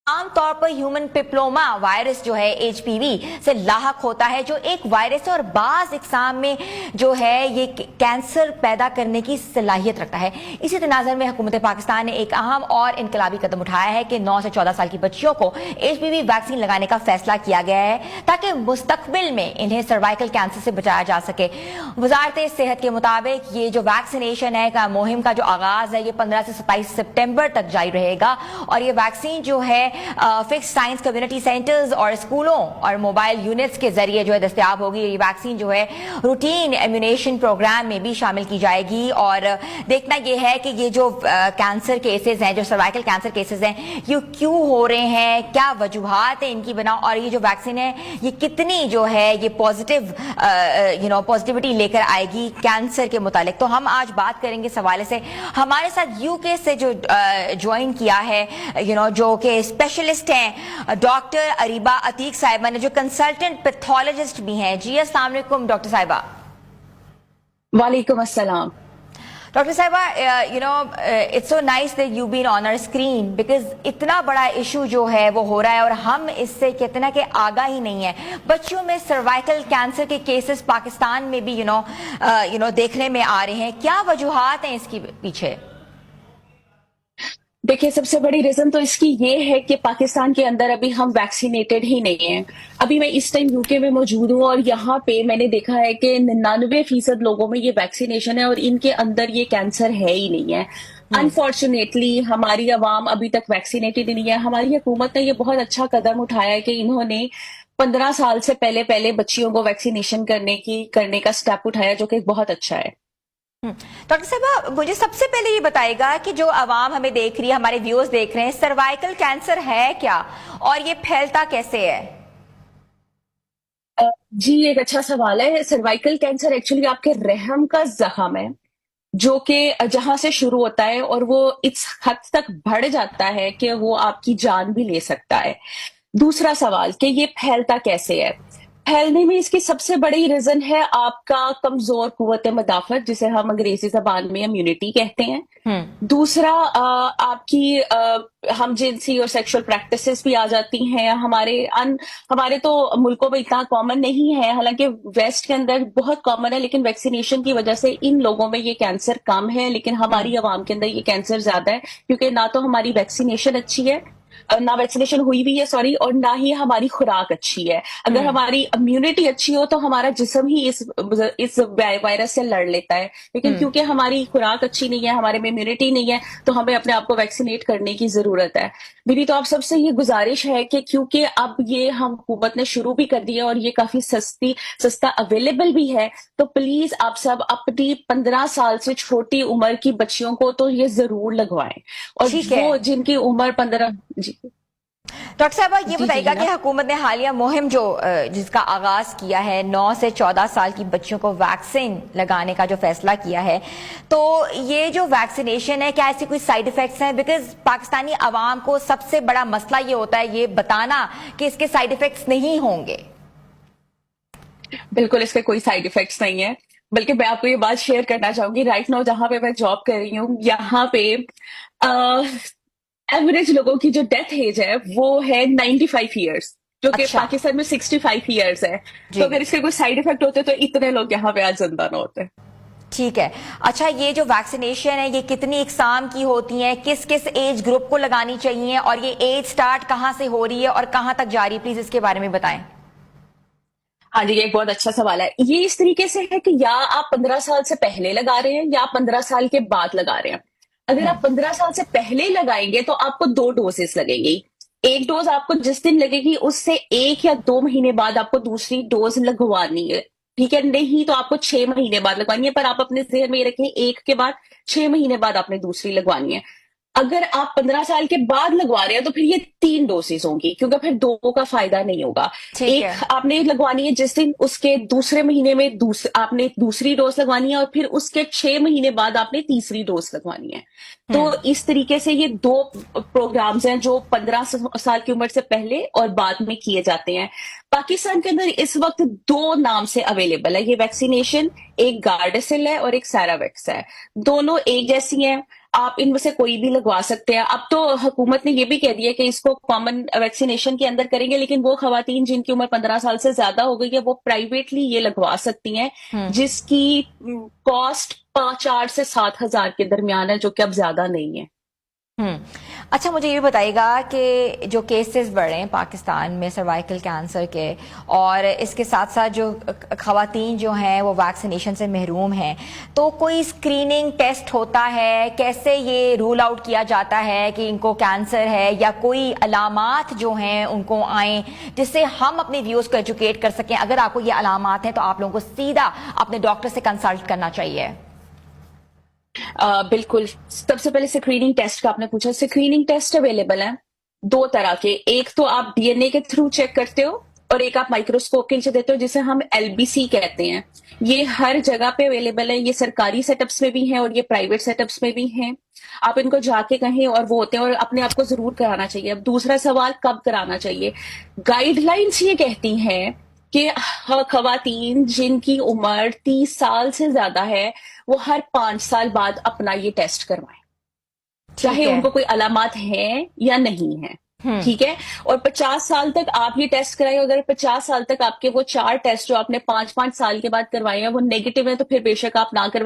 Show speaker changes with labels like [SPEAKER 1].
[SPEAKER 1] आमतौर पर human पिप्लोमा virus जो है एचपीवी से लाहक होता है, जो एक वायरस है और बाज इकसाम में जो है ये कैंसर पैदा करने की सलाहियत रखता है। इसी तनाज़र में हुकूमत पाकिस्तान ने एक अहम और इनकलाबी कदम उठाया है कि 9 से 14 साल की बच्चियों को एचपीवी वैक्सीन लगाने का फैसला किया गया है ताकि मुस्तकबिल में इन्हें सर्वाइकल कैंसर से बचाया जा सके। वजारत सेहत के मुताबिक ये जो वैक्सीनेशन है का मुहिम का जो आगाज है ये 15 से 27 सितंबर तक जारी रहेगा और ये वैक्सीन जो है फिक्स साइंस कम्युनिटी सेंटर्स और स्कूलों और मोबाइल यूनिट्स के जरिए जो है दस्तयाब होगी। ये वैक्सीन जो है रूटीन इम्यूनेशन प्रोग्राम में भी शामिल की जाएगी और देखना यह है कि ये जो कैंसर केसेस हैं, जो सर्वाइकल कैंसर केसेस हैं, ये क्यों हो रहे हैं, क्या वजूहात है इनकी बना, और ये जो वैक्सीन है ये कितनी जो है ये पॉजिटिविटी लेकर आएगी कैंसर के मुतालिक। तो हम आज बात करेंगे इस हवाले से। हमारे साथ यूके से जो ज्वाइन किया है जो कि स्पेशलिस्ट हैं डॉक्टर अरीबा अतीक साहिबा ने, जो कंसल्टेंट पैथोलॉजिस्ट भी हैं। जी अस्सलाम वालेकुम डॉक्टर साहिबा।
[SPEAKER 2] वालेकुम अस्सलाम।
[SPEAKER 1] डॉक्टर साहिबा, it's so nice that you been on our screen because इतना बड़ा इशू जो है वो हो रहा है और हम इससे कितना के आगा ही नहीं है। बच्चों में सर्वाइकल कैंसर के केसेस पाकिस्तान में भी देखने में आ रहे हैं। क्या वजूहात हैं इसके पीछे?
[SPEAKER 2] देखिए, सबसे बड़ी रीजन तो इसकी ये है कि पाकिस्तान के अंदर अभी हम वैक्सीनेटेड ही नहीं हैं। अभी मैं इस टाइम यूके में मौजूद हूँ और यहाँ पे मैंने देखा है कि 99% लोगों में ये वैक्सीनेशन है और इनके अंदर ये कैंसर है ही नहीं है। अनफॉर्चुनेटली हमारी अवाम अभी तक वैक्सीनेटेड नहीं है। हमारी हुकूमत ने ये बहुत अच्छा कदम उठाया है कि इन्होंने 15 साल से पहले बच्चियों को वैक्सीनेशन करने का स्टेप उठाया, जो कि बहुत अच्छा है।
[SPEAKER 1] डॉक्टर साहब, मुझे सबसे पहले ये बताएगा कि जो आवाम हमें देख रही है, हमारे व्यूअर्स देख रहे हैं, सर्वाइकल कैंसर है क्या और ये फैलता कैसे है?
[SPEAKER 2] जी, एक अच्छा सवाल है। सर्वाइकल कैंसर एक्चुअली आपके रहम का जख्म है, जो कि जहां से शुरू होता है और वो इस हद तक बढ़ जाता है कि वो आपकी जान भी ले सकता है। दूसरा सवाल कि ये फैलता कैसे है। फैलने में इसकी सबसे बड़ी रीजन है आपका कमजोर कुव्वत मदाफत, जिसे हम अंग्रेजी जबान में इम्यूनिटी कहते हैं। दूसरा आपकी हम जिनसी और सेक्सुअल प्रैक्टिसेस भी आ जाती हैं। हमारे तो मुल्कों में इतना कॉमन नहीं है, हालांकि वेस्ट के अंदर बहुत कॉमन है, लेकिन वैक्सीनेशन की वजह से इन लोगों में ये कैंसर कम है, लेकिन हमारी आवाम के अंदर ये कैंसर ज्यादा है, क्योंकि ना तो हमारी वैक्सीनेशन अच्छी है, ना वैक्सीनेशन हुई भी है, सॉरी, और ना ही हमारी खुराक अच्छी है। अगर हमारी इम्यूनिटी अच्छी हो तो हमारा जिस्म ही इस वायरस से लड़ लेता है, लेकिन क्योंकि हमारी खुराक अच्छी नहीं है, हमारे में इम्यूनिटी नहीं है, तो हमें अपने आप को वैक्सीनेट करने की जरूरत है। मेरी तो आप सबसे ये गुजारिश है कि क्योंकि अब ये हम हुकूमत ने शुरू भी कर दिया और ये काफी सस्ता अवेलेबल भी है, तो प्लीज आप सब अपनी 15 साल से छोटी उम्र की बच्चियों को तो ये जरूर लगवाएं, और वो जिनकी उम्र 15। जी
[SPEAKER 1] डॉक्टर साहब, ये बताइएगा कि हुकूमत ने हालिया मुहिम जिसका आगाज किया है, 9 से 14 साल की बच्चियों को वैक्सीन लगाने का जो फैसला किया है, तो ये जो वैक्सीनेशन है, क्या ऐसी कोई साइड इफेक्ट्स हैं? बिकॉज पाकिस्तानी अवाम को सबसे बड़ा मसला ये होता है ये बताना कि इसके साइड इफेक्ट्स नहीं होंगे।
[SPEAKER 2] बिल्कुल, इसके कोई साइड इफेक्ट्स नहीं है, बल्कि मैं आपको ये बात शेयर करना चाहूंगी। राइट नाउ जहां पे मैं जॉब कर रही हूँ, यहाँ पे एवरेज लोगों की जो डेथ एज है वो है 95 ईयर्स, जो कि पाकिस्तान में 65 ईयर्स है। तो अगर इसके कोई साइड इफेक्ट होते तो इतने लोग यहाँ पे आज जिंदा ना होते।
[SPEAKER 1] ठीक है। अच्छा, ये जो वैक्सीनेशन है ये कितनी इकसाम की होती है, किस किस एज ग्रुप को लगानी चाहिए, और ये एज स्टार्ट कहाँ से हो रही है और कहाँ तक जा रही है, प्लीज इसके बारे में बताएं।
[SPEAKER 2] हाँ जी, ये एक बहुत अच्छा सवाल है। ये इस तरीके से है कि या आप 15 साल से पहले लगा रहे हैं या 15 साल के बाद लगा रहे हैं। अगर आप 15 साल से पहले लगाएंगे तो आपको 2 डोजेस लगेंगी। एक डोज आपको जिस दिन लगेगी उससे 1 या 2 महीने बाद आपको दूसरी डोज लगवानी है, ठीक है? नहीं तो आपको 6 महीने बाद लगवानी है, पर आप अपने जहन में ये रखें 1 के बाद 6 महीने बाद आपने दूसरी लगवानी है। अगर आप 15 साल के बाद लगवा रहे हैं तो फिर ये 3 डोसेज होंगी, क्योंकि फिर 2 का फायदा नहीं होगा। एक आपने लगवानी है जिस दिन, उसके दूसरे महीने में आपने दूसरी डोज लगवानी है, और फिर उसके 6 महीने बाद आपने तीसरी डोज लगवानी है। तो इस तरीके से ये 2 प्रोग्राम्स हैं जो 15 साल की उम्र से पहले और बाद में किए जाते हैं। पाकिस्तान के अंदर इस वक्त 2 नाम से अवेलेबल है ये वैक्सीनेशन, एक गार्डेसिल है और एक सैरावेक्स है। दोनों एक जैसी हैं। आप इनमें से कोई भी लगवा सकते हैं। अब तो हुकूमत ने ये भी कह दिया कि इसको कॉमन वैक्सीनेशन के अंदर करेंगे, लेकिन वो खवातीन जिनकी उम्र 15 साल से ज्यादा हो गई है वो प्राइवेटली ये लगवा सकती हैं, जिसकी कॉस्ट 4 से 7 हजार के दरमियान है, जो कि अब ज्यादा नहीं है।
[SPEAKER 1] अच्छा, मुझे ये बताइएगा कि जो केसेस बढ़ रहे हैं पाकिस्तान में सर्वाइकल कैंसर के, और इसके साथ साथ जो खवातीन जो हैं वो वैक्सीनेशन से महरूम हैं, तो कोई स्क्रीनिंग टेस्ट होता है? कैसे ये रूल आउट किया जाता है कि इनको कैंसर है, या कोई अलामात जो हैं उनको आए, जिससे हम अपने व्यूअर्स को एजुकेट कर सकें? अगर आपको ये अलामात हैं तो आप लोगों को सीधा अपने डॉक्टर से कंसल्ट करना चाहिए।
[SPEAKER 2] बिल्कुल। सबसे पहले स्क्रीनिंग टेस्ट का आपने पूछा। स्क्रीनिंग टेस्ट अवेलेबल है 2 तरह के। एक तो आप डीएनए के थ्रू चेक करते हो, और एक आप माइक्रोस्कोप के नीचे देते हो, जिसे हम एलबीसी कहते हैं। ये हर जगह पे अवेलेबल है। ये सरकारी सेटअप्स में भी है और ये प्राइवेट सेटअप्स में भी हैं। आप इनको जाके कहें और वो होते हैं, और अपने आप को जरूर कराना चाहिए। अब दूसरा सवाल, कब कराना चाहिए? गाइडलाइंस ये कहती हैं कि खवातीन जिनकी उम्र 30 साल से ज्यादा है वो हर 5 साल बाद अपना ये टेस्ट करवाएं, चाहे उनको कोई अलामात हैं या नहीं है। ठीक है। और 50 साल तक आप ये टेस्ट कराएं। अगर 50 साल तक आपके वो 4 टेस्ट जो आपने 5-5 साल के बाद करवाए हैं वो नेगेटिव है, तो फिर बेशक आप ना करवाएं।